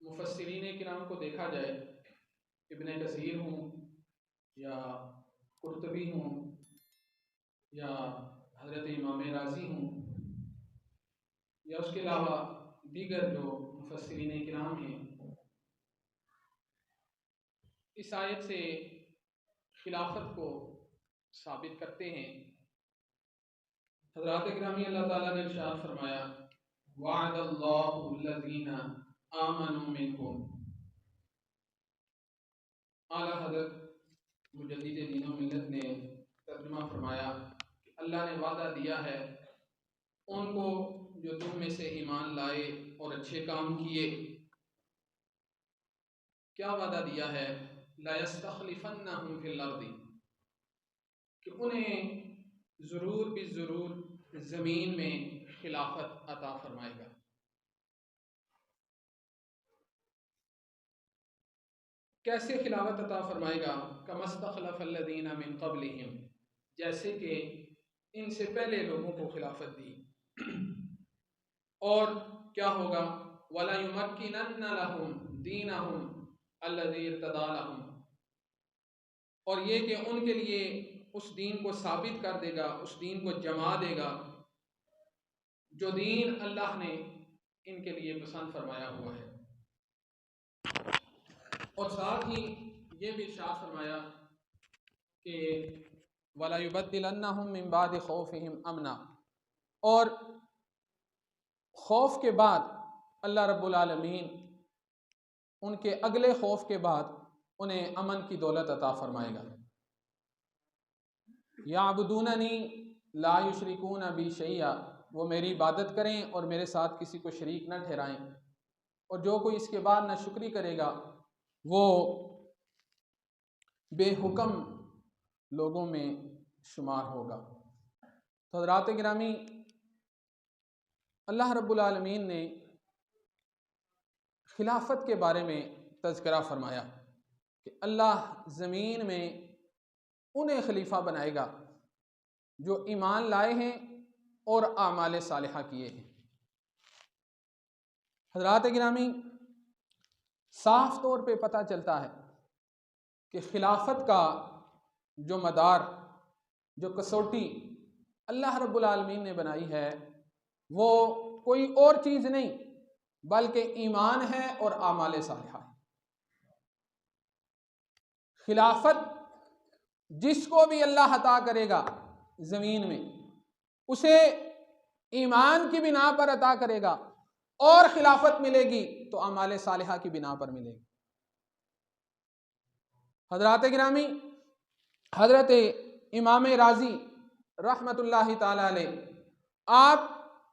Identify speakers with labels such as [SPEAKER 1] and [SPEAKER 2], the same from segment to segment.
[SPEAKER 1] مفسرین کرام کو دیکھا جائے، ابن کثیر ہوں یا قرطبی ہوں یا حضرت امام رازی ہوں یا اس کے علاوہ دیگر جو مفسرین کرام ہیں، اس آیت سے خلافت کو ثابت کرتے ہیں۔ حضرات گرامی، اللہ تعالیٰ نے ارشاد فرمایا وعد اللہ الذین آمنوا منکم۔ اعلیٰ حضرت مجدد دین و ملت نے ترجمہ فرمایا کہ اللہ نے وعدہ دیا ہے ان کو جو تم میں سے ایمان لائے اور اچھے کام کیے۔ کیا وعدہ دیا ہے؟ لَيَسْتَخْلِفَنَّهُمْ فِي الْأَرْضِ، کہ انہیں ضرور بھی ضرور زمین میں خلافت عطا فرمائے گا۔ کیسے خلافت عطا فرمائے گا؟ كَمَا اسْتَخْلَفَ الَّذِينَ مِن قَبْلِهِمْ، جیسے کہ ان سے پہلے لوگوں کو خلافت دی۔ اور کیا ہوگا؟ وَلَيُمَكِّنَنَّ لَهُمْ دِينَهُمْ الَّذِي ارْتَضَىٰ لَهُمْ، اور یہ کہ ان کے لیے اس دین کو ثابت کر دے گا، اس دین کو جما دے گا جو دین اللہ نے ان کے لیے پسند فرمایا ہوا ہے۔ اور ساتھ ہی یہ بھی ارشاد فرمایا کہ وَلَيُبَدِّلَنَّهُم مِّن بَعْدِ خَوْفِهِمْ أَمْنًا، اور خوف کے بعد اللہ رب العالمین ان کے اگلے خوف کے بعد انہیں امن کی دولت عطا فرمائے گا۔ یعبدوننی لا یشرکون بی شیئا، وہ میری عبادت کریں اور میرے ساتھ کسی کو شریک نہ ٹھہرائیں، اور جو کوئی اس کے بعد ناشکری کرے گا وہ بے حکم لوگوں میں شمار ہوگا۔ تو حضرات گرامی، اللہ رب العالمین نے خلافت کے بارے میں تذکرہ فرمایا کہ اللہ زمین میں انہیں خلیفہ بنائے گا جو ایمان لائے ہیں اور اعمال صالحہ کیے ہیں۔ حضرات گرامی، صاف طور پہ پتہ چلتا ہے کہ خلافت کا جو مدار، جو کسوٹی اللہ رب العالمین نے بنائی ہے وہ کوئی اور چیز نہیں بلکہ ایمان ہے اور اعمال صالحہ ہے۔ خلافت جس کو بھی اللہ عطا کرے گا زمین میں، اسے ایمان کی بنا پر عطا کرے گا، اور خلافت ملے گی تو اعمال صالحہ کی بنا پر ملے گی۔ حضرات گرامی، حضرت امام رازی رحمت اللہ تعالی علیہ، آپ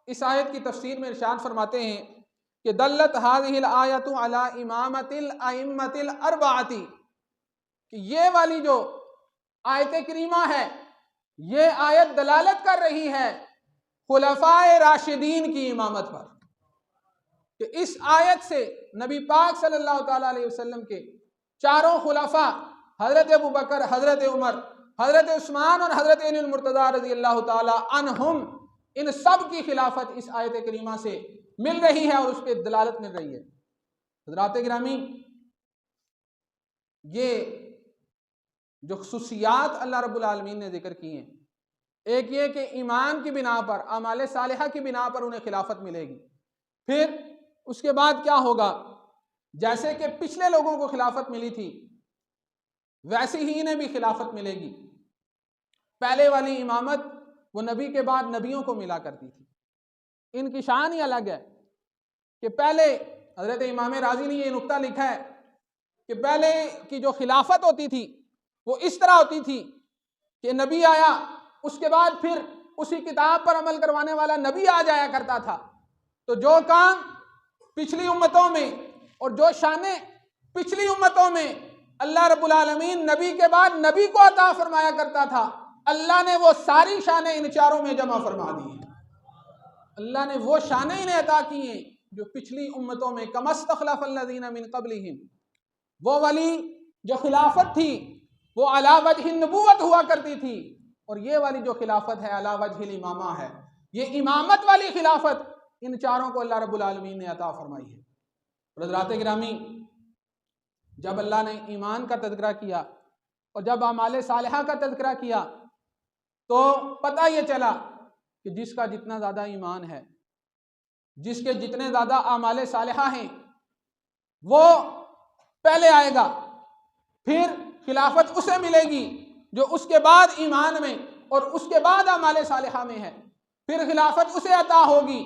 [SPEAKER 1] اس آیت کی تفسیر میں ارشاد فرماتے ہیں کہ دلت هذه الآیۃ علی امامۃ الائمۃ الاربعۃ، کہ یہ والی جو آیت کریمہ ہے یہ آیت دلالت کر رہی ہے خلفائے راشدین کی امامت پر، کہ اس آیت سے نبی پاک صلی اللہ تعالی علیہ وسلم کے چاروں خلفاء حضرت ابوبکر، حضرت عمر، حضرت عثمان اور حضرت علی المرتضیٰ رضی اللہ تعالی عنہم، ان سب کی خلافت اس آیت کریمہ سے مل رہی ہے اور اس پہ دلالت مل رہی ہے۔ حضرات گرامی، یہ جو خصوصیات اللہ رب العالمین نے ذکر کی ہیں، ایک یہ کہ ایمان کی بنا پر، اعمال صالحہ کی بنا پر انہیں خلافت ملے گی، پھر اس کے بعد کیا ہوگا؟ جیسے کہ پچھلے لوگوں کو خلافت ملی تھی ویسے ہی انہیں بھی خلافت ملے گی۔ پہلے والی امامت وہ نبی کے بعد نبیوں کو ملا کرتی تھی، ان کی شان ہی الگ ہے کہ پہلے حضرت امام رازی نے یہ نقطہ لکھا ہے کہ پہلے کی جو خلافت ہوتی تھی وہ اس طرح ہوتی تھی کہ نبی آیا، اس کے بعد پھر اسی کتاب پر عمل کروانے والا نبی آ جایا کرتا تھا، تو جو کام پچھلی امتوں میں اور جو شانیں پچھلی امتوں میں اللہ رب العالمین نبی کے بعد نبی کو عطا فرمایا کرتا تھا، اللہ نے وہ ساری شانیں ان چاروں میں جمع فرما دی ہیں۔ اللہ نے وہ شانیں انہیں عطا کی ہیں جو پچھلی امتوں میں کما استخلف الذین من قبلہم، وہ والی جو خلافت تھی وہ علی وجہ النبوت ہوا کرتی تھی، اور یہ والی جو خلافت ہے علی وجہ الامامہ ہے، یہ امامت والی خلافت ان چاروں کو اللہ رب العالمین نے عطا فرمائی ہے۔ حضرات گرامی، جب اللہ نے ایمان کا تذکرہ کیا اور جب اعمال صالحہ کا تذکرہ کیا تو پتہ یہ چلا کہ جس کا جتنا زیادہ ایمان ہے، جس کے جتنے زیادہ اعمال صالحہ ہیں، وہ پہلے آئے گا، پھر خلافت اسے ملے گی جو اس کے بعد ایمان میں اور اس کے بعد اعمال صالحہ میں ہے، پھر خلافت اسے عطا ہوگی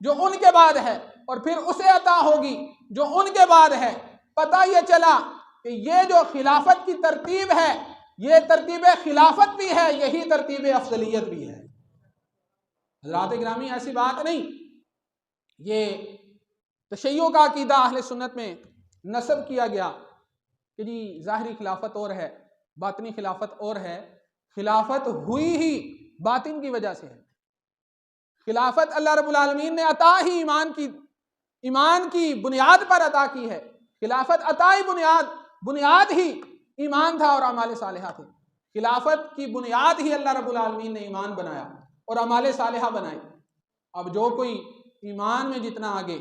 [SPEAKER 1] جو ان کے بعد ہے، اور پھر اسے عطا ہوگی جو ان کے بعد ہے۔ پتہ یہ چلا کہ یہ جو خلافت کی ترتیب ہے، یہ ترتیب خلافت بھی ہے، یہی ترتیب افضلیت بھی ہے۔ حضرات گرامی، ایسی بات نہیں، یہ تشیع کا عقیدہ اہل سنت میں نسب کیا گیا کہ جی ظاہری خلافت اور ہے، باطنی خلافت اور ہے۔ خلافت ہوئی ہی باطن کی وجہ سے ہے۔ خلافت اللہ رب العالمین نے عطا ہی ایمان کی بنیاد پر عطا کی ہے۔ خلافت عطائی بنیاد ہی ایمان تھا اور اعمال صالحہ تھے۔ خلافت کی بنیاد ہی اللہ رب العالمین نے ایمان بنایا اور اعمال صالحہ بنائے۔ اب جو کوئی ایمان میں جتنا آگے،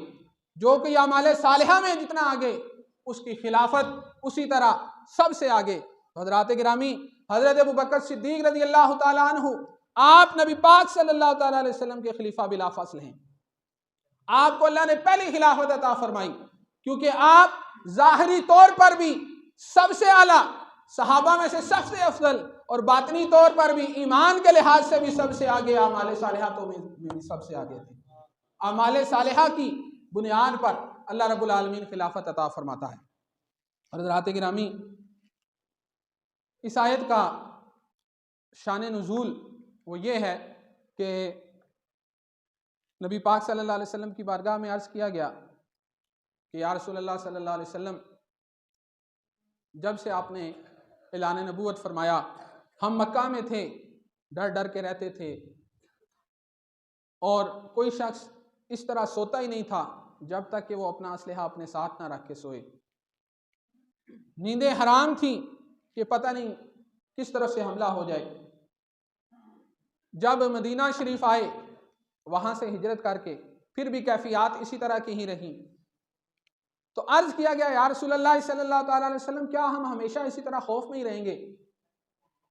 [SPEAKER 1] جو کوئی اعمال صالحہ میں جتنا آگے، اس کی خلافت اسی طرح سب سے آگے۔ حضرات گرامی، حضرت ابوبکر صدیق رضی اللہ تعالیٰ عنہ آپ نبی پاک صلی اللہ تعالیٰ علیہ وسلم کے خلیفہ بلا فصل ہیں۔ آپ کو اللہ نے پہلی خلافت عطا فرمائی کیونکہ آپ ظاہری طور پر بھی سب سے اعلیٰ، صحابہ میں سے سب سے افضل، اور باطنی طور پر بھی ایمان کے لحاظ سے بھی سب سے آگے، اعمال صالحہ میں بھی سب سے آگے تھے۔ اعمال صالحہ کی بنیاد پر اللہ رب العالمین خلافت عطا فرماتا ہے۔ حضرات گرامی، اس آیت کا شان نزول وہ یہ ہے کہ نبی پاک صلی اللہ علیہ وسلم کی بارگاہ میں عرض کیا گیا کہ یا رسول اللہ صلی اللہ علیہ وسلم، جب سے آپ نے اعلان نبوت فرمایا، ہم مکہ میں تھے، ڈر ڈر کے رہتے تھے، اور کوئی شخص اس طرح سوتا ہی نہیں تھا جب تک کہ وہ اپنا اسلحہ اپنے ساتھ نہ رکھ کے سوئے۔ نیندیں حرام تھیں کہ پتہ نہیں کس طرف سے حملہ ہو جائے۔ جب مدینہ شریف آئے، وہاں سے ہجرت کر کے، پھر بھی کیفیات اسی طرح کی ہی رہیں، تو عرض کیا گیا یا رسول اللہ صلی اللہ تعالیٰ علیہ وسلم، کیا ہم ہمیشہ اسی طرح خوف میں ہی رہیں گے؟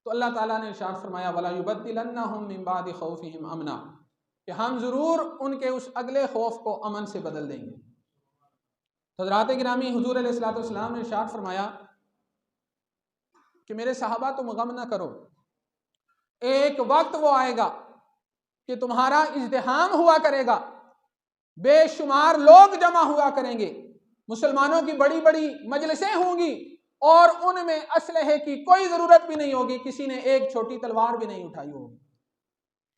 [SPEAKER 1] تو اللہ تعالیٰ نے ارشاد فرمایا وَلَا يُبَدِّلَنَّهُم مِّن بَعْدِ خَوْفِهِمْ أَمْنًا، کہ ہم ضرور ان کے اس اگلے خوف کو امن سے بدل دیں گے۔ حضرات گرامی، حضور علیہ الصلوۃ والسلام نے ارشاد فرمایا کہ میرے صحابہ تم غم نہ کرو، ایک وقت وہ آئے گا کہ تمہارا ازدحام ہوا کرے گا، بے شمار لوگ جمع ہوا کریں گے، مسلمانوں کی بڑی بڑی مجلسیں ہوں گی، اور ان میں اسلحے کی کوئی ضرورت بھی نہیں ہوگی، کسی نے ایک چھوٹی تلوار بھی نہیں اٹھائی ہوگی۔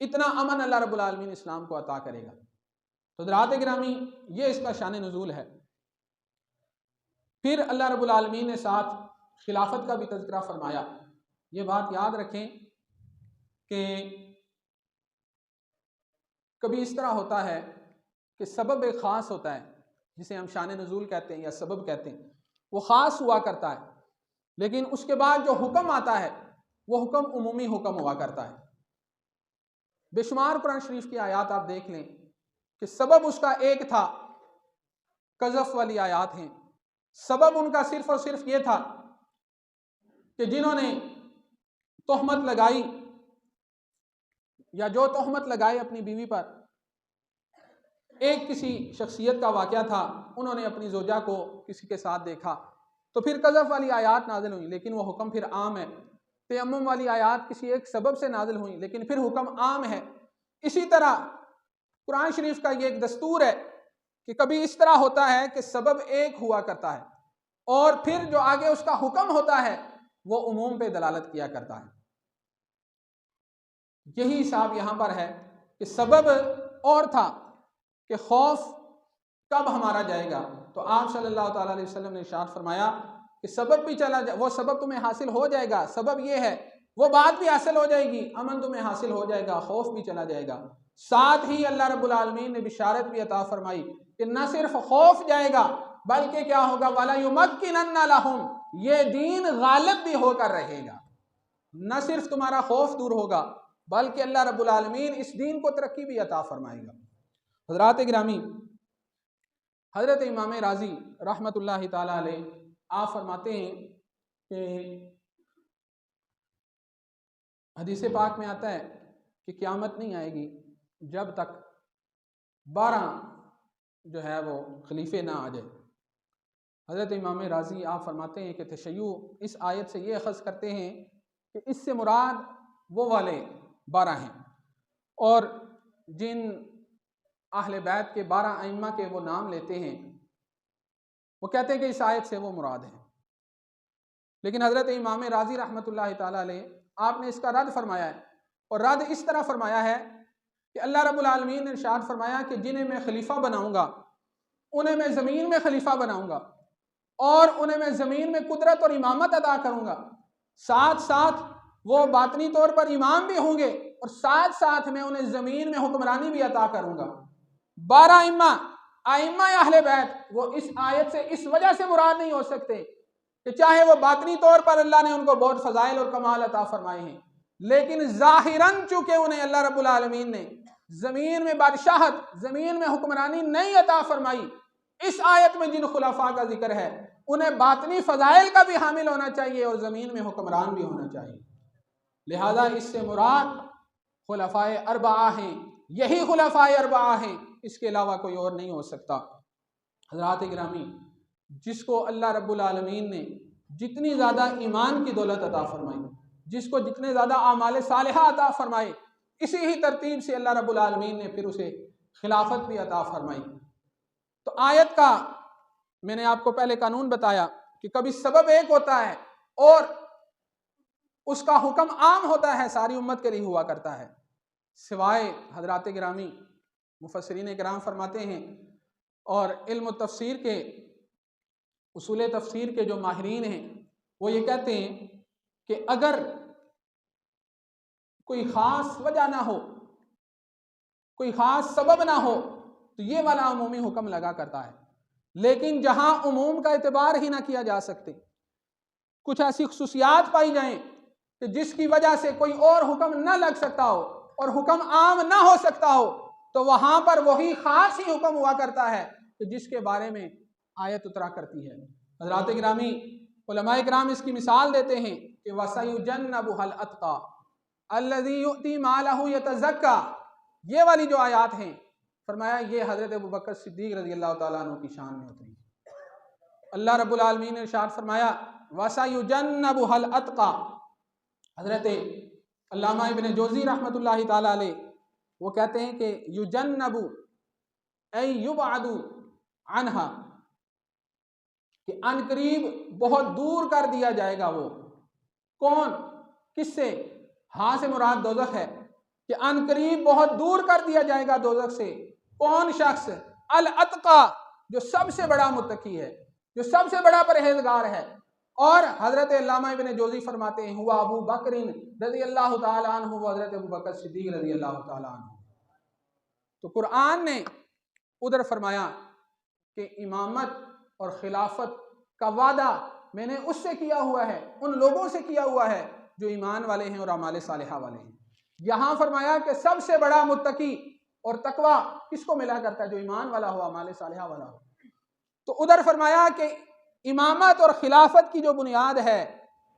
[SPEAKER 1] اتنا امن اللہ رب العالمین اسلام کو عطا کرے گا۔ تو حضرات گرامی، یہ اس کا شان نزول ہے۔ پھر اللہ رب العالمین نے ساتھ خلافت کا بھی تذکرہ فرمایا۔ یہ بات یاد رکھیں کہ کبھی اس طرح ہوتا ہے کہ سبب ایک خاص ہوتا ہے، جسے ہم شان نزول کہتے ہیں یا سبب کہتے ہیں، وہ خاص ہوا کرتا ہے، لیکن اس کے بعد جو حکم آتا ہے وہ حکم عمومی حکم ہوا کرتا ہے۔ بے شمار قرآن شریف کی آیات آپ دیکھ لیں کہ سبب اس کا ایک تھا، قذف والی آیات ہیں۔ سبب ان کا صرف اور صرف یہ تھا کہ جنہوں نے تہمت لگائی یا جو تہمت لگائے اپنی بیوی پر، ایک کسی شخصیت کا واقعہ تھا، انہوں نے اپنی زوجہ کو کسی کے ساتھ دیکھا، تو پھر قذف والی آیات نازل ہوئی، لیکن وہ حکم پھر عام ہے۔ تیمم والی آیات کسی ایک سبب سے نازل ہوئی، لیکن پھر حکم عام ہے۔ اسی طرح قرآن شریف کا یہ ایک دستور ہے کہ کبھی اس طرح ہوتا ہے کہ سبب ایک ہوا کرتا ہے، اور پھر جو آگے اس کا حکم ہوتا ہے وہ عموم پہ دلالت کیا کرتا ہے۔ یہی حساب یہاں پر ہے کہ سبب اور تھا کہ خوف کب ہمارا جائے گا، تو آپ صلی اللہ تعالیٰ علیہ وسلم نے ارشاد فرمایا کہ سبب بھی وہ سبب تمہیں حاصل ہو جائے گا، سبب یہ ہے، وہ بات بھی حاصل ہو جائے گی، امن تمہیں حاصل ہو جائے گا، خوف بھی چلا جائے گا۔ ساتھ ہی اللہ رب العالمین نے بشارت بھی عطا فرمائی کہ نہ صرف خوف جائے گا بلکہ کیا ہوگا، وَلَا يُمَكِّنَنَّ لَهُمْ، یہ دین غالب بھی ہو کر رہے گا۔ نہ صرف تمہارا خوف دور ہوگا بلکہ اللہ رب العالمین اس دین کو ترقی بھی عطا فرمائے گا۔ حضرات گرامی، حضرت امام راضی رحمۃ اللہ تعالیٰ علیہ آپ فرماتے ہیں کہ حدیث پاک میں آتا ہے کہ قیامت نہیں آئے گی جب تک 12 جو ہے وہ خلیفے نہ آ جائے۔ حضرت امام راضی آپ فرماتے ہیں کہ تشیع اس آیت سے یہ اخذ کرتے ہیں کہ اس سے مراد وہ والے 12 ہیں، اور جن اہل بیت کے 12 ائمہ کے وہ نام لیتے ہیں وہ کہتے ہیں کہ اس آیت سے وہ مراد ہے۔ لیکن حضرت امام راضی رحمۃ اللہ تعالیٰ علیہ آپ نے اس کا رد فرمایا ہے، اور رد اس طرح فرمایا ہے کہ اللہ رب العالمین نے ارشاد فرمایا کہ جنہیں میں خلیفہ بناؤں گا انہیں میں زمین میں خلیفہ بناؤں گا، اور انہیں میں زمین میں قدرت اور امامت عطا کروں گا، ساتھ ساتھ وہ باطنی طور پر امام بھی ہوں گے، اور ساتھ ساتھ میں انہیں زمین میں حکمرانی بھی عطا کروں گا۔ 12 ائمہ اہل بیت وہ اس آیت سے اس وجہ سے مراد نہیں ہو سکتے کہ چاہے وہ باطنی طور پر اللہ نے ان کو بہت فضائل اور کمال عطا فرمائے ہیں، لیکن ظاہراً چونکہ انہیں اللہ رب العالمین نے زمین میں بادشاہت، زمین میں حکمرانی نہیں عطا فرمائی، اس آیت میں جن خلفاء کا ذکر ہے انہیں باطنی فضائل کا بھی حامل ہونا چاہیے اور زمین میں حکمران بھی ہونا چاہیے۔ لہذا اس سے مراد خلفاء اربعہ ہیں، یہی خلفاء اربعہ ہیں، اس کے علاوہ کوئی اور نہیں ہو سکتا۔ حضرات گرامی، جس کو اللہ رب العالمین نے جتنی زیادہ ایمان کی دولت عطا فرمائی، جس کو جتنے زیادہ اعمال صالحہ عطا فرمائے، اسی ہی ترتیب سے اللہ رب العالمین نے پھر اسے خلافت بھی عطا فرمائی۔ تو آیت کا میں نے آپ کو پہلے قانون بتایا کہ کبھی سبب ایک ہوتا ہے اور اس کا حکم عام ہوتا ہے، ساری امت کے لیے ہوا کرتا ہے، سوائے حضرات گرامی مفسرین کرام فرماتے ہیں اور علم تفسیر کے اصول تفسیر کے جو ماہرین ہیں وہ یہ کہتے ہیں کہ اگر کوئی خاص وجہ نہ ہو، کوئی خاص سبب نہ ہو تو یہ والا عمومی حکم لگا کرتا ہے، لیکن جہاں عموم کا اعتبار ہی نہ کیا جا سکتے، کچھ ایسی خصوصیات پائی جائیں کہ جس کی وجہ سے کوئی اور حکم نہ لگ سکتا ہو اور حکم عام نہ ہو سکتا ہو، تو وہاں پر وہی خاص ہی حکم ہوا کرتا ہے کہ جس کے بارے میں آیت اترا کرتی ہے۔ حضرات گرامی، علماء کرام اس کی مثال دیتے ہیں کہ وَسَيُجَنَّبُهَا الْأَتْقَى الَّذِي يُؤْتِي مَالَهُ يَتَزَكَّى، یہ والی جو آیات ہیں فرمایا یہ حضرت ابوبکر صدیق رضی اللہ تعالیٰ عنہ کی شان میں اتری۔ اللہ رب العالمین نے ارشاد فرمایا وَسَيُجَنَّبُهَا الْأَتْقَى، حضرت علامہ ابن جوزی رحمۃ اللہ تعالیٰ علیہ وہ کہتے ہیں کہ یجنب ای یبعد عنہا، کہ ان قریب بہت دور کر دیا جائے گا وہ، کون، کس سے، ہاں سے مراد دوزخ ہے، کہ ان قریب بہت دور کر دیا جائے گا دوزخ سے، کون شخص، الاتقا، جو سب سے بڑا متقی ہے، جو سب سے بڑا پرہیزگار ہے۔ اور حضرت علامہ ابن جوزی فرماتے ہیں ہوا ابو بکر رضی اللہ تعالیٰ عنہ، وہ حضرت ابو بکر صدیق رضی اللہ تعالیٰ عنہ۔ تو قرآن نے ادھر فرمایا کہ امامت اور خلافت کا وعدہ میں نے اس سے کیا ہوا ہے، ان لوگوں سے کیا ہوا ہے جو ایمان والے ہیں اور اعمال صالحہ والے ہیں۔ یہاں فرمایا کہ سب سے بڑا متقی اور تقوی کس کو ملا کرتا ہے، جو ایمان والا ہو، اعمال صالحہ والا ہو۔ تو ادھر فرمایا کہ امامت اور خلافت کی جو بنیاد ہے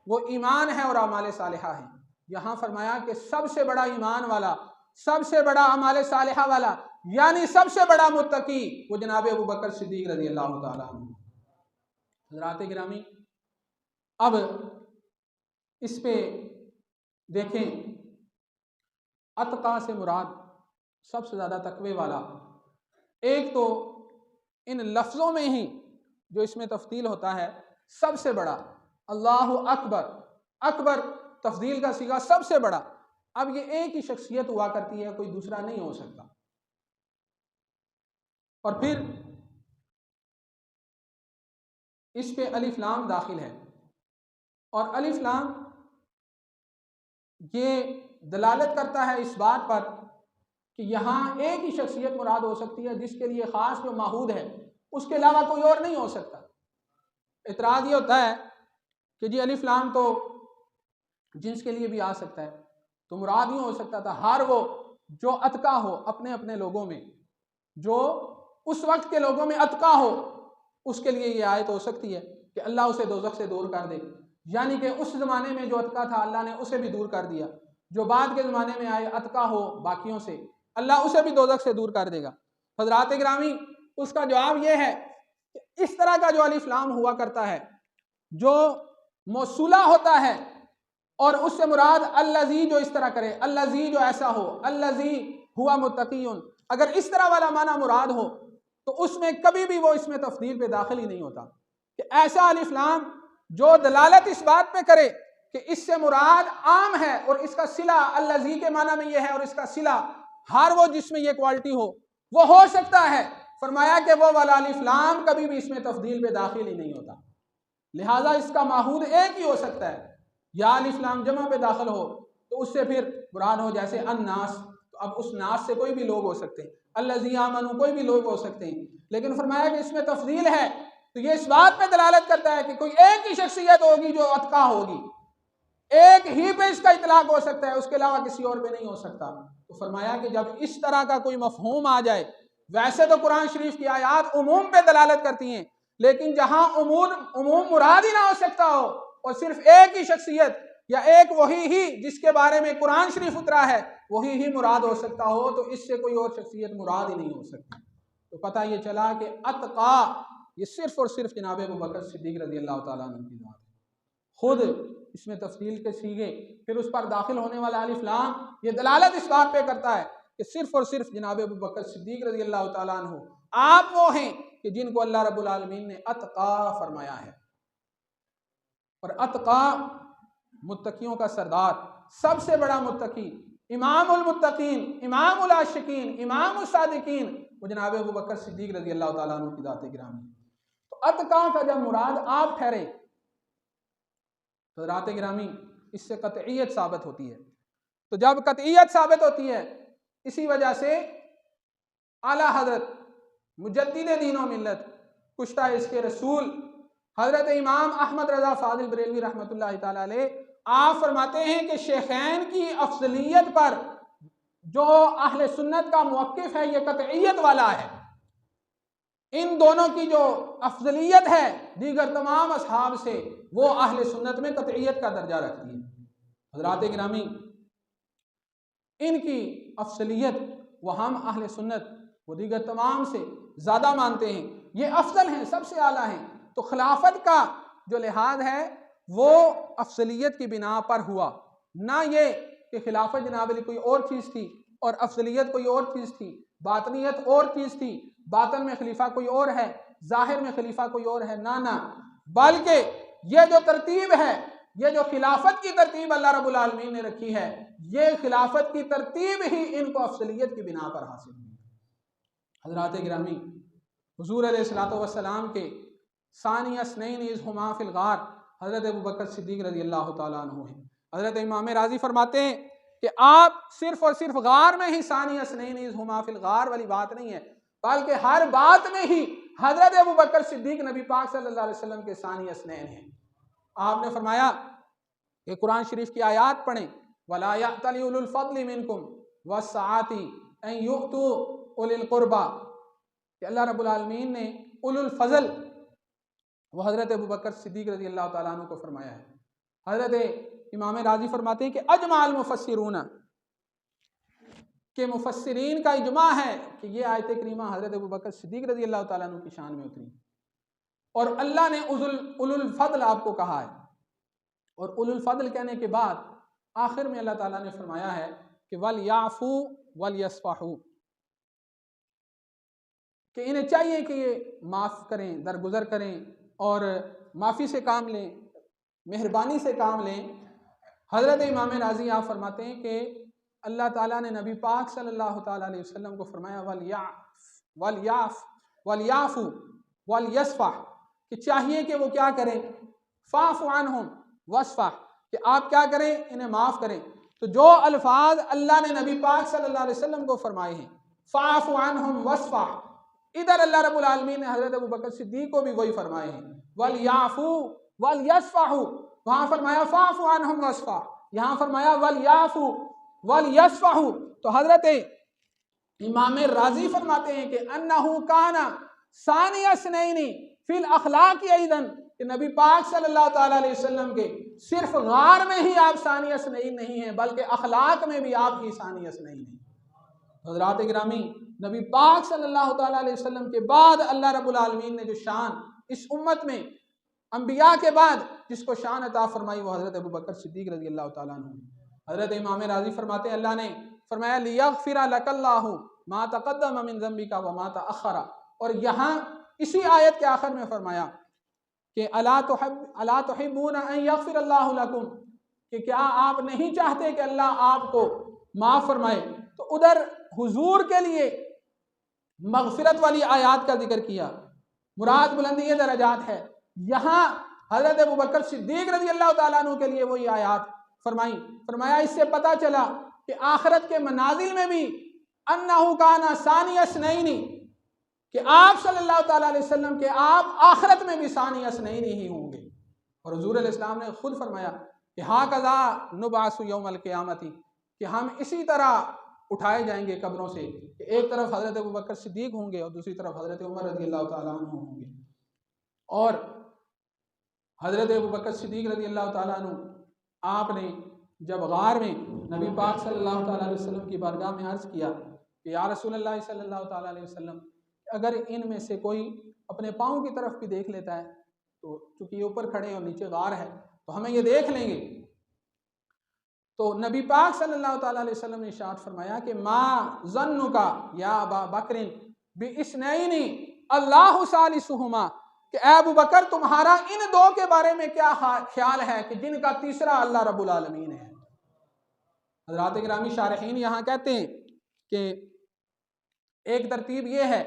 [SPEAKER 1] وہ ایمان ہے اور اعمال صالحہ ہے۔ یہاں فرمایا کہ سب سے بڑا ایمان والا، سب سے بڑا اعمال صالحہ والا، یعنی سب سے بڑا متقی وہ جناب ابو بکر صدیق رضی اللہ تعالیٰ عنہ۔ حضرات گرامی، اب اس پہ دیکھیں، اتقا سے مراد سب سے زیادہ تقوی والا، ایک تو ان لفظوں میں ہی جو اس میں تفضیل ہوتا ہے، سب سے بڑا، اللہ اکبر، اکبر تفضیل کا صیغہ، سب سے بڑا، اب یہ ایک ہی شخصیت ہوا کرتی ہے، کوئی دوسرا نہیں ہو سکتا۔ اور پھر اس پہ الف لام داخل ہے، اور الف لام یہ دلالت کرتا ہے اس بات پر کہ یہاں ایک ہی شخصیت مراد ہو سکتی ہے جس کے لیے خاص جو معہود ہے اس کے علاوہ کوئی اور نہیں ہو سکتا۔ اعتراض یہ ہوتا ہے کہ جی الف لام تو جنس کے لیے بھی آ سکتا ہے، تو مراد نہیں ہو سکتا تھا ہر وہ جو اتقا ہو اپنے اپنے لوگوں میں، جو اس وقت کے لوگوں میں اتقا ہو، اس کے لیے یہ آیت ہو سکتی ہے کہ اللہ اسے دوزخ سے دور کر دے، یعنی کہ اس زمانے میں جو اتقا تھا اللہ نے اسے بھی دور کر دیا، جو بعد کے زمانے میں آئے اتقا ہو باقیوں سے، اللہ اسے بھی دوزخ سے دور کر دے گا۔ حضرات گرامی، اس کا جواب یہ ہے کہ اس طرح کا جو الف لام ہوا کرتا ہے، جو موصولہ ہوتا ہے اور اس سے مراد الذی جو اس طرح کرے، الذی جو ایسا ہو، الذی ہوا متقیون، اگر اس طرح والا معنی مراد ہو تو اس میں کبھی بھی وہ اس میں تفضیل پہ داخل ہی نہیں ہوتا کہ ایسا الف لام جو دلالت اس بات پہ کرے کہ اس سے مراد عام ہے اور اس کا صلہ الذی کے معنی میں یہ ہے اور اس کا صلہ ہر وہ جس میں یہ کوالٹی ہو وہ سکتا ہے۔ فرمایا کہ وہ والا الف لام کبھی بھی اس میں تفضیل پہ داخل ہی نہیں ہوتا، لہٰذا اس کا ماحود ایک ہی ہو سکتا ہے، یا الف لام جمع پہ داخل ہو تو اس سے پھر مراد ہو جیسے الناس، تو اب اس ناس سے کوئی بھی لوگ ہو سکتے ہیں، الذی آمنوا کوئی بھی لوگ ہو سکتے ہیں، لیکن فرمایا کہ اس میں تفضیل ہے تو یہ اس بات پہ دلالت کرتا ہے کہ کوئی ایک ہی شخصیت ہوگی جو اتقا ہوگی، ایک ہی پہ اس کا اطلاق ہو سکتا ہے، اس کے علاوہ کسی اور پہ نہیں ہو سکتا۔ تو فرمایا کہ جب اس طرح کا کوئی مفہوم آ جائے، ویسے تو قرآن شریف کی آیات عموم پہ دلالت کرتی ہیں، لیکن جہاں عموم مراد ہی نہ ہو سکتا ہو اور صرف ایک ہی شخصیت یا ایک وہی ہی جس کے بارے میں قرآن شریف اترا ہے وہی ہی مراد ہو سکتا ہو، تو اس سے کوئی اور شخصیت مراد ہی نہیں ہو سکتی۔ تو پتہ یہ چلا کہ اتقا یہ صرف اور صرف جناب ابوبکر صدیق رضی اللہ تعالیٰ عنہ کی ذات ہے۔ خود اس میں تفصیل کے سیغے، پھر اس پر داخل ہونے والا الف لام، یہ دلالت اس بات پہ کرتا ہے کہ صرف اور صرف جناب ابوبکر صدیق رضی اللہ تعالیٰ عنہ آپ وہ ہیں کہ جن کو اللہ رب العالمین نے اتقا فرمایا ہے۔ اور اتقا متقیوں کا سردار، سب سے بڑا متقی، امام المتقین، امام العاشقین، امام الصادقین، وہ جناب ابوبکر صدیق رضی اللہ تعالیٰ عنہ کی ذات گرامی۔ تو اتقا کا جب مراد آپ ٹھہرے، حضرات گرامی، اس سے قطعیت ثابت ہوتی ہے۔ تو جب قطعیت ثابت ہوتی ہے، اسی وجہ سے اعلیٰ حضرت مجدد دین و ملت، کشتہ عشق رسول حضرت امام احمد رضا فاضل بریلوی رحمۃ اللہ تعالیٰ علیہ، آپ فرماتے ہیں کہ شیخین کی افضلیت پر جو اہل سنت کا موقف ہے یہ قطعیت والا ہے۔ ان دونوں کی جو افضلیت ہے دیگر تمام اصحاب سے، وہ اہل سنت میں قطعیت کا درجہ رکھتی ہے۔ حضرات گرامی، ان کی افضلیت وہ ہم اہل سنت وہ دیگر تمام سے زیادہ مانتے ہیں، یہ افضل ہیں، سب سے اعلیٰ ہیں۔ تو خلافت کا جو لحاظ ہے وہ افضلیت کی بنا پر ہوا، نہ یہ کہ خلافت جناب علی کوئی اور چیز تھی اور افضلیت کوئی اور چیز تھی، باطنیت اور چیز تھی، باطن میں خلیفہ کوئی اور ہے، ظاہر میں خلیفہ کوئی اور ہے، نہ، بلکہ یہ جو ترتیب ہے، یہ جو خلافت کی ترتیب اللہ رب العالمین نے رکھی ہے، یہ خلافت کی ترتیب ہی ان کو افضلیت کی بنا پر حاصل ہوئی۔ حضرات گرامی، حضور علیہ الصلوۃ والسلام کے ثانی اثنین اذ ہما فی الغار حضرت ابوبکر صدیق رضی اللہ تعالیٰ عنہ ہیں۔ حضرت امام راضی فرماتے ہیں کہ آپ صرف اور صرف غار میں ہی ثانی اثنین اذ ہما فی الغار والی بات نہیں ہے، بلکہ ہر بات میں ہی حضرت ابوبکر صدیق نبی پاک صلی اللہ علیہ وسلم کے ثانی اثنین ہیں۔ آپ نے فرمایا کہ قرآن شریف کی آیات پڑھیں، وَلَا يَأْتَلِ أُولُو الْفَضْلِ مِنْكُمْ وَالسَّعَةِ أَنْ يُؤْتُوا أُولِي الْقُرْبَى، کہ اللہ رب العالمین نے اولو الفضل وہ حضرت ابوبکر صدیق رضی اللہ تعالیٰ عنہ کو فرمایا ہے۔ حضرت امام راضی فرماتے ہیں کہ اجمع المفسرون، کہ مفسرین کا اجماع ہے کہ یہ آیت کریمہ حضرت ابوبکر صدیق رضی اللہ تعالیٰ عنہ کی شان میں اتری، اور اللہ نے اولو الفضل آپ کو کہا ہے، اور اولو الفضل کہنے کے بعد آخر میں اللہ تعالیٰ نے فرمایا ہے کہ وَلْيَعْفُوا وَلْيَصْفَحُوا، کہ انہیں چاہیے کہ یہ معاف کریں، درگزر کریں اور معافی سے کام لیں، مہربانی سے کام لیں۔ حضرت امام راضی آپ فرماتے ہیں کہ اللہ تعالیٰ نے نبی پاک صلی اللہ تعالیٰ علیہ وسلم کو فرمایا وَلْيَعْفُوا وَلْيَصْفَحُوا، کہ چاہیے کہ وہ کیا کریں، فَاعْفُ عَنْهُمْ وَاصْفَحْ، کہ آپ کیا کریں، انہیں معاف کریں۔ تو جو الفاظ اللہ نے نبی پاک صلی اللہ علیہ وسلم کو فرمائے ہیں فَاعْفُ عَنْهُمْ وَاصْفَحْ، ادھر اللہ رب العالمین نے حضرت ابوبکر صدیق کو بھی وہی فرمائے ہیں، وَلْيَعْفُوا وَلْيَصْفَحُوا، وہاں فرمایا فَاعْفُ عَنْهُمْ وَاصْفَحْ، یہاں فرمایا وَلْيَعْفُوا وَلْيَصْفَحُوا۔ تو حضرت امام راضی فرماتے ہیں کہ انہو کانا ثانی اثنین فی الاخلاق ایضا، کہ نبی پاک صلی اللہ تعالیٰ علیہ وسلم کے صرف غار میں ہی آپ ثانی اثنین نہیں ہیں بلکہ اخلاق میں بھی آپ ہی ثانی اثنین ہیں۔ حضرات گرامی، نبی پاک صلی اللہ تعالیٰ علیہ وسلم کے بعد اللہ رب العالمین نے جو شان اس امت میں انبیاء کے بعد جس کو شان عطا فرمائی وہ حضرت ابوبکر صدیق رضی اللہ تعالیٰ عنہ۔ حضرت امام راضی فرماتے ہیں اللہ نے فرمایا لیغفر لک اللہ ما تقدم من ذنبک وما تأخر، اور یہاں اسی آیت کے آخر میں فرمایا کہ الا تحبون ان یغفر اللہ لکم، کہ کیا آپ نہیں چاہتے کہ اللہ آپ کو معاف فرمائے؟ تو ادھر حضور کے لیے مغفرت والی آیات کا ذکر کیا، مراد بلندی درجات ہے۔ یہاں حضرت ابوبکر صدیق رضی اللہ تعالیٰ عنہ کے لیے وہی آیات فرمایا اس سے پتہ چلا کہ آخرت کے منازل میں بھی انہو کانا ثانی اثنین، کہ آپ صلی اللہ تعالیٰ علیہ وسلم کے آپ آخرت میں بھی ثانی اثنین ہی ہوں گے۔ اور حضور علیہ السلام نے خود فرمایا کہ ھاکذا نبعث یوم القیامت، کہ ہم اسی طرح اٹھائے جائیں گے قبروں سے، کہ ایک طرف حضرت ابوبکر صدیق ہوں گے اور دوسری طرف حضرت عمر رضی اللہ تعالیٰ عنہ ہوں گے۔ اور حضرت ابوبکر صدیق رضی اللہ تعالیٰ عنہ آپ نے جب غار میں نبی پاک صلی اللہ تعالیٰ علیہ وسلم کی بارگاہ میں عرض کیا کہ یا رسول اللہ صلی اللہ تعالیٰ علیہ وسلم، اگر ان میں سے کوئی اپنے پاؤں کی طرف بھی دیکھ لیتا ہے تو چونکہ یہ اوپر کھڑے ہیں اور نیچے غار ہے تو ہمیں یہ دیکھ لیں گے، تو نبی پاک صلی اللہ تعالیٰ علیہ وسلم نے ارشاد فرمایا کہ ما ظنک یا ابا بکر باثنین اللہ ثالثہما، کہ اے ابو بکر تمہارا ان دو کے بارے میں کیا خیال ہے کہ جن کا تیسرا اللہ رب العالمین ہے۔ حضرات گرامی شارحین یہاں کہتے ہیں کہ ایک ترتیب یہ ہے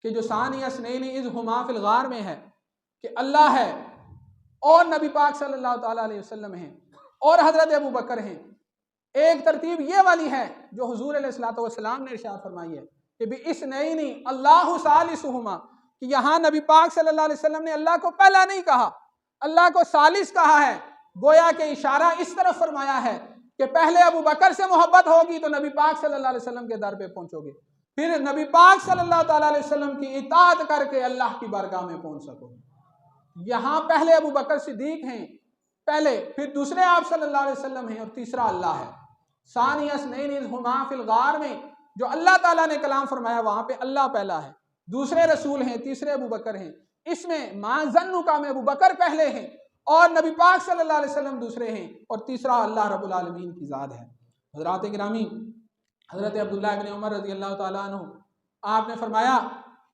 [SPEAKER 1] کہ جو ثانی اثنین اذ ہما فی الغار میں ہے کہ اللہ ہے اور نبی پاک صلی اللہ تعالیٰ علیہ وسلم ہیں اور حضرت ابو بکر ہیں۔ ایک ترتیب یہ والی ہے جو حضور علیہ الصلوۃ والسلام نے ارشاد فرمائی ہے کہ باثنین اللہ ثالثہما، کہ یہاں نبی پاک صلی اللہ علیہ وسلم نے اللہ کو پہلا نہیں کہا، اللہ کو ثالث کہا ہے، گویا کہ اشارہ اس طرف فرمایا ہے کہ پہلے ابو بکر سے محبت ہوگی تو نبی پاک صلی اللہ علیہ وسلم کے در پہ پہنچو گے، پھر نبی پاک صلی اللہ تعالیٰ علیہ وسلم کی اطاعت کر کے اللہ کی بارگاہ میں پہنچ سکو گے۔ یہاں پہلے ابو بکر صدیق ہیں پہلے، پھر دوسرے آپ صلی اللہ علیہ وسلم ہیں اور تیسرا اللہ ہے۔ ثانی اثنین اذ ہما فی الغار میں جو اللہ تعالیٰ نے کلام فرمایا وہاں پہ اللہ پہلا ہے، دوسرے رسول ہیں، تیسرے ابو بکر ہیں۔ اس میں ما ظنک میں ابو بکر پہلے ہیں اور نبی پاک صلی اللہ علیہ وسلم دوسرے ہیں اور تیسرا اللہ رب العالمین کی ذات ہے۔ حضرات گرامی، حضرت عبداللہ ابن عمر رضی اللہ تعالیٰ عنہ آپ نے فرمایا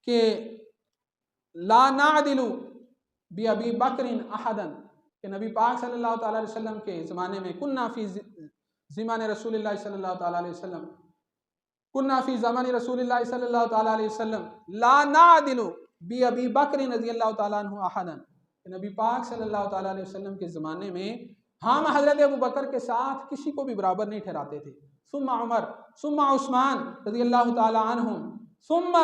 [SPEAKER 1] کہ لا نعدل بأبی بکر احدا، کہ نبی پاک صلی اللہ تعالیٰ علیہ وسلم کے زمانے میں کننا فی زمان رسول اللہ صلی اللہ تعالیٰ علیہ وسلم کننا فی زمان رسول اللہ صلی اللہ تعالیٰ علیہ وسلم لا نعدل بأبی بکر رضی اللہ تعالیٰ عنہ احدا، کہ نبی پاک صلی اللہ تعالیٰ علیہ وسلم کے زمانے میں ہم حضرت ابو بکر کے ساتھ کسی کو بھی برابر نہیں ٹھہراتے تھے، ثم عمر ثم عثمان رضی اللہ تعالیٰ عنہم ثم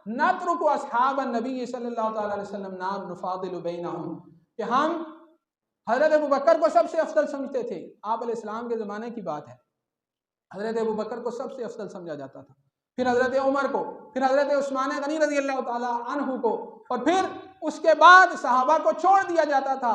[SPEAKER 1] نترک اصحاب النبی صلی اللہ تعالیٰ علیہ وسلم نفاضل بینہم، کہ ہم حضرت ابو بکر کو سب سے افضل سمجھتے تھے۔ آپ علیہ السلام کے زمانے کی بات ہے، حضرت ابو بکر کو سب سے افضل سمجھا جاتا تھا، پھر حضرت عمر کو، پھر حضرت عثمان غنی رضی اللہ تعالیٰ عنہ کو، اور پھر اس کے بعد صحابہ کو چھوڑ دیا جاتا تھا۔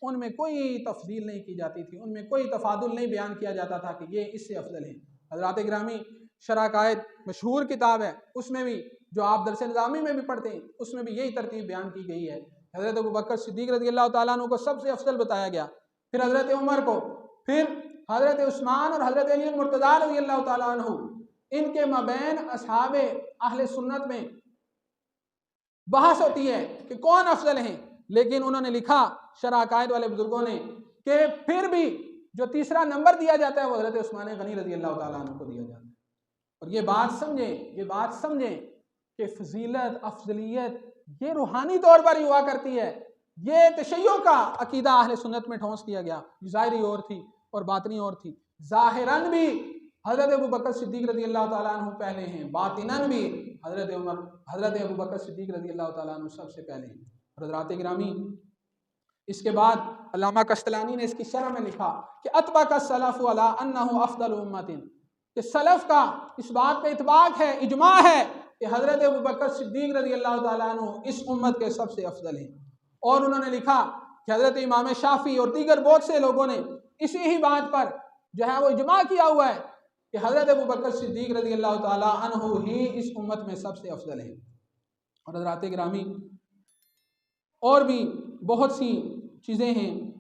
[SPEAKER 1] ان میں کوئی تفضیل نہیں کی جاتی تھی، ان میں کوئی تفاضل نہیں بیان کیا جاتا تھا کہ یہ اس سے افضل ہیں۔ حضرات گرامی، شرح قائد مشہور کتاب ہے، اس میں بھی جو آپ درس نظامی میں بھی پڑھتے ہیں اس میں بھی یہی ترتیب بیان کی گئی ہے۔ حضرت ابو بکر صدیق رضی اللہ تعالیٰ عنہ کو سب سے افضل بتایا گیا، پھر حضرت عمر کو، پھر حضرت عثمان اور حضرت علی المرتضیٰ رضی اللہ تعالیٰ عنہ۔ ان کے مابین اصحاب اہل سنت میں بحث ہوتی ہے کہ کون افضل ہیں، لیکن انہوں نے لکھا شرح عقائد والے بزرگوں نے کہ پھر بھی جو تیسرا نمبر دیا جاتا ہے وہ حضرت عثمان غنی رضی اللہ تعالیٰ عنہ کو دیا جاتا ہے۔ اور یہ بات سمجھیں کہ فضیلت، افضلیت یہ روحانی طور پر ہی ہوا کرتی ہے، یہ تشیع کا عقیدہ اہل سنت میں ٹھونس دیا گیا، ظاہری اور تھی اور باطنی اور تھی۔ ظاہراً بھی حضرت ابو بکر صدیق رضی اللہ تعالیٰ عنہ پہلے ہیں، باطناً بھی حضرت ابو بکر صدیق رضی اللہ تعالیٰ عنہ سب سے پہلے ہیں۔ حضرات گرامی، اس کے بعد علامہ کشتلانی نے اس کی شرح میں لکھا کہ اتبع السلف علی انہ افضل امت، کہ سلف کا اس بات پہ اتفاق ہے، اجماع ہے کہ حضرت ابوبکر صدیق رضی اللہ تعالیٰ عنہ اس امت کے سب سے افضل ہیں۔ اور انہوں نے لکھا کہ حضرت امام شافعی اور دیگر بہت سے لوگوں نے اسی ہی بات پر جو ہے وہ اجماع کیا ہوا ہے کہ حضرت ابوبکر صدیق رضی اللہ تعالیٰ عنہ ہی اس امت میں سب سے افضل ہیں۔ اور حضرات گرامی، اور بھی بہت سی چیزیں ہیں